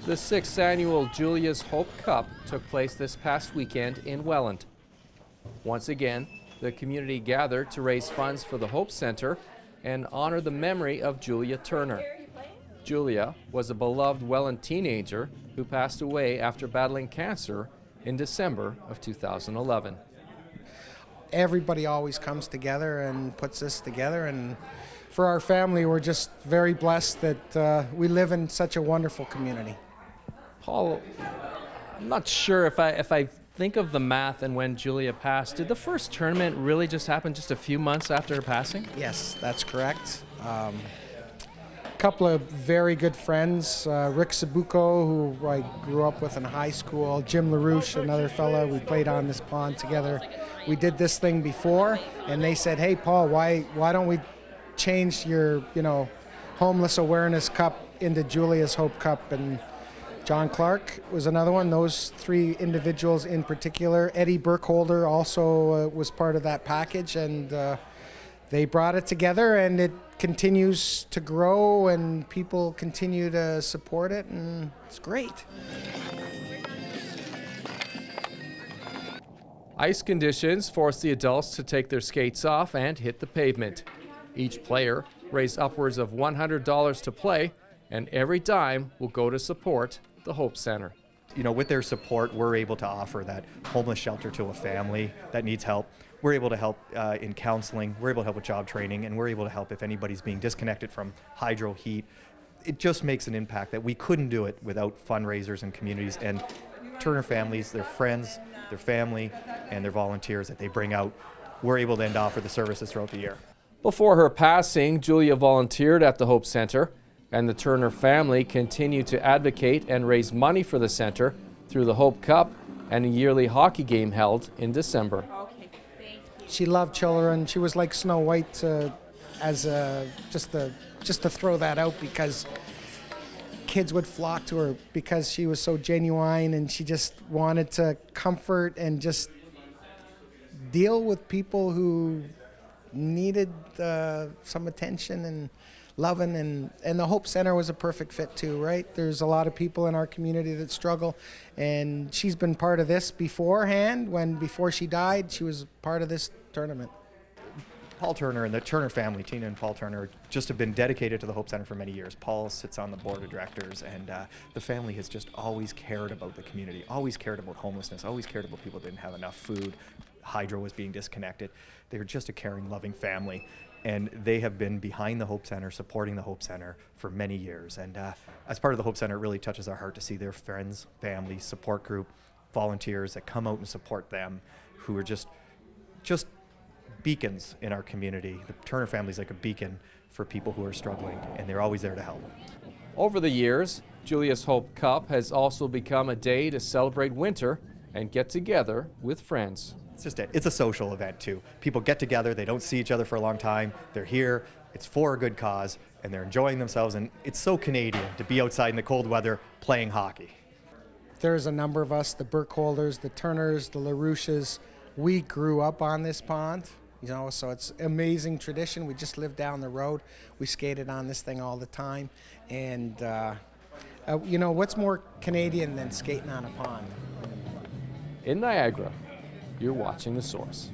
The 6th annual Julia's Hope Cup took place this past weekend in Welland. Once again, the community gathered to raise funds for the Hope Center and honor the memory of Julia Turner. Julia was a beloved Welland teenager who passed away after battling cancer in December of 2011. Everybody always comes together and puts this together, and for our family, we're just very blessed that we live in such a wonderful community. Paul, I'm not sure if I think of the math and when Julia passed, did the first tournament really just happen just a few months after her passing? Yes, that's correct. A couple of very good friends, Rick Sabuco, who I grew up with in high school, Jim LaRouche, another fella, we played on this pond together. We did this thing before, and they said, hey, Paul, why don't we change your, Homeless Awareness Cup into Julia's Hope Cup? And John Clark was another one. Those three individuals in particular. Eddie Burkholder also was part of that package, and they brought it together, and it continues to grow, and people continue to support it, and it's great. Ice conditions forced the adults to take their skates off and hit the pavement. Each player raised upwards of $100 to play, and every dime will go to support the Hope Center. With their support, we're able to offer that homeless shelter to a family that needs help. We're able to help in counseling, we're able to help with job training, and we're able to help if anybody's being disconnected from hydro heat. It just makes an impact that we couldn't do it without fundraisers and communities and Turner families, their friends, their family, and their volunteers that they bring out. We're able to then offer the services throughout the year. Before her passing, Julia volunteered at the Hope Center, and the Turner family continued to advocate and raise money for the center through the Hope Cup and a yearly hockey game held in December. Okay, thank you. She loved children. She was like Snow White, just to throw that out, because kids would flock to her because she was so genuine, and she just wanted to comfort and just deal with people who needed some attention and loving, and the Hope Center was a perfect fit too, right? There's a lot of people in our community that struggle, and she's been part of this beforehand. Before she died, she was part of this tournament. Paul Turner and the Turner family, Tina and Paul Turner, just have been dedicated to the Hope Center for many years. Paul sits on the board of directors, and the family has just always cared about the community, always cared about homelessness, always cared about people who didn't have enough food. Hydro was being disconnected. They're just a caring, loving family, and they have been behind the Hope Center, supporting the Hope Center for many years. And as part of the Hope Center, it really touches our heart to see their friends, family, support group, volunteers that come out and support them, who are just beacons in our community. The Turner family is like a beacon for people who are struggling, and they're always there to help. Over the years, Julia's Hope Cup has also become a day to celebrate winter and get together with friends. It's a social event too. People get together, they don't see each other for a long time, they're here, it's for a good cause, and they're enjoying themselves, and it's so Canadian to be outside in the cold weather playing hockey. There's a number of us, the Burkholders, the Turners, the LaRouches. We grew up on this pond, so it's an amazing tradition. We just lived down the road. We skated on this thing all the time, and what's more Canadian than skating on a pond? In Niagara, you're watching The Source.